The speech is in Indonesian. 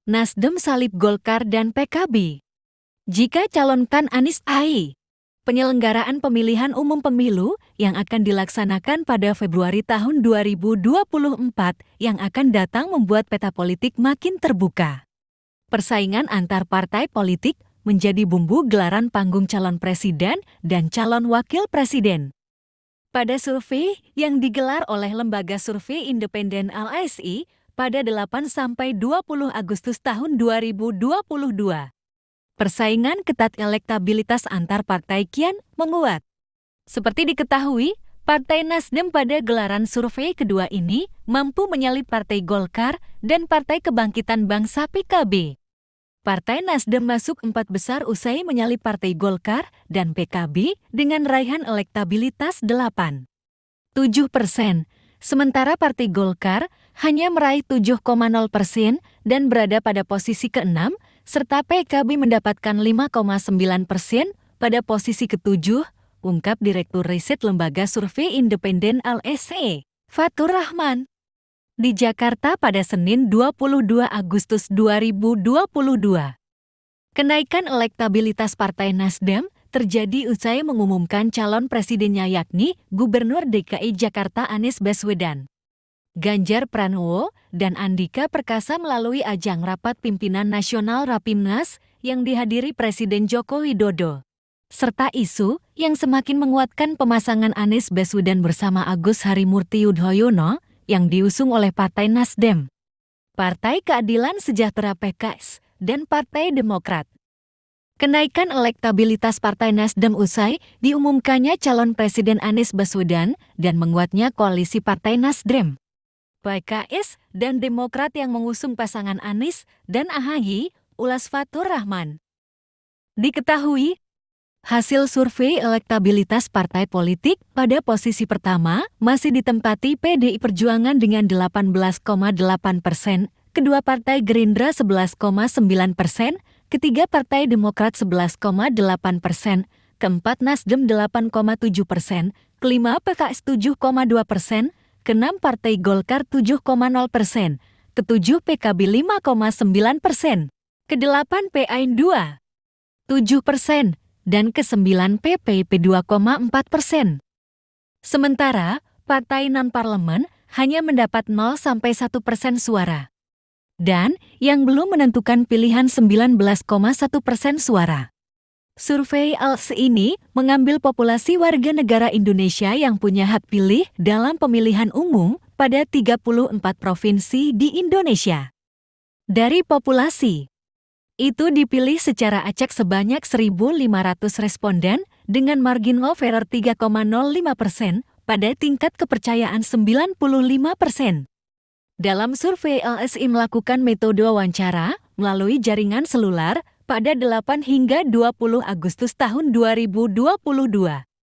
Nasdem salib Golkar dan PKB. Jika calonkan Anies AI, penyelenggaraan pemilihan umum pemilu yang akan dilaksanakan pada Februari tahun 2024 yang akan datang membuat peta politik makin terbuka. Persaingan antar partai politik menjadi bumbu gelaran panggung calon presiden dan calon wakil presiden. Pada survei yang digelar oleh lembaga survei independen LSI pada 8–20 Agustus tahun 2022, persaingan ketat elektabilitas antar partai kian menguat. Seperti diketahui, Partai Nasdem pada gelaran survei kedua ini mampu menyalip Partai Golkar dan Partai Kebangkitan Bangsa PKB. Partai Nasdem masuk 4 besar usai menyalip Partai Golkar dan PKB dengan raihan elektabilitas 8,7%. Sementara Partai Golkar hanya meraih 7,0% dan berada pada posisi ke-6, serta PKB mendapatkan 5,9% pada posisi ke-7, ungkap Direktur Riset Lembaga Survei Independen LSI, Fatur Rahman. Di Jakarta pada Senin 22 Agustus 2022. Kenaikan elektabilitas Partai Nasdem terjadi usai mengumumkan calon presidennya yakni Gubernur DKI Jakarta Anies Baswedan, Ganjar Pranowo, dan Andika Perkasa melalui ajang rapat pimpinan nasional Rapimnas yang dihadiri Presiden Joko Widodo, serta isu yang semakin menguatkan pemasangan Anies Baswedan bersama Agus Harimurti Yudhoyono yang diusung oleh Partai Nasdem, Partai Keadilan Sejahtera PKS, dan Partai Demokrat. Kenaikan elektabilitas Partai Nasdem usai diumumkannya calon Presiden Anies Baswedan dan menguatnya koalisi Partai Nasdem, PKS, dan Demokrat yang mengusung pasangan Anies dan AHY, ulas Fatur Rahman. Diketahui, hasil survei elektabilitas partai politik pada posisi pertama masih ditempati PDI Perjuangan dengan 18,8%, kedua Partai Gerindra 11,9%, ketiga Partai Demokrat 11,8%, keempat Nasdem 8,7%, kelima PKS 7,2%, keenam Partai Golkar 7,0%, ketujuh PKB 5,9%, kedelapan PAIN 2,7%, dan ke-9 PPIP 2,4%. Sementara, partai non-parlemen hanya mendapat 0–1% suara. Dan yang belum menentukan pilihan 19,1% suara. Survei LSI ini mengambil populasi warga negara Indonesia yang punya hak pilih dalam pemilihan umum pada 34 provinsi di Indonesia. Dari populasi itu dipilih secara acak sebanyak 1.500 responden dengan margin of error 3,05% pada tingkat kepercayaan 95%. Dalam survei LSI melakukan metode wawancara melalui jaringan seluler pada 8–20 Agustus tahun 2022.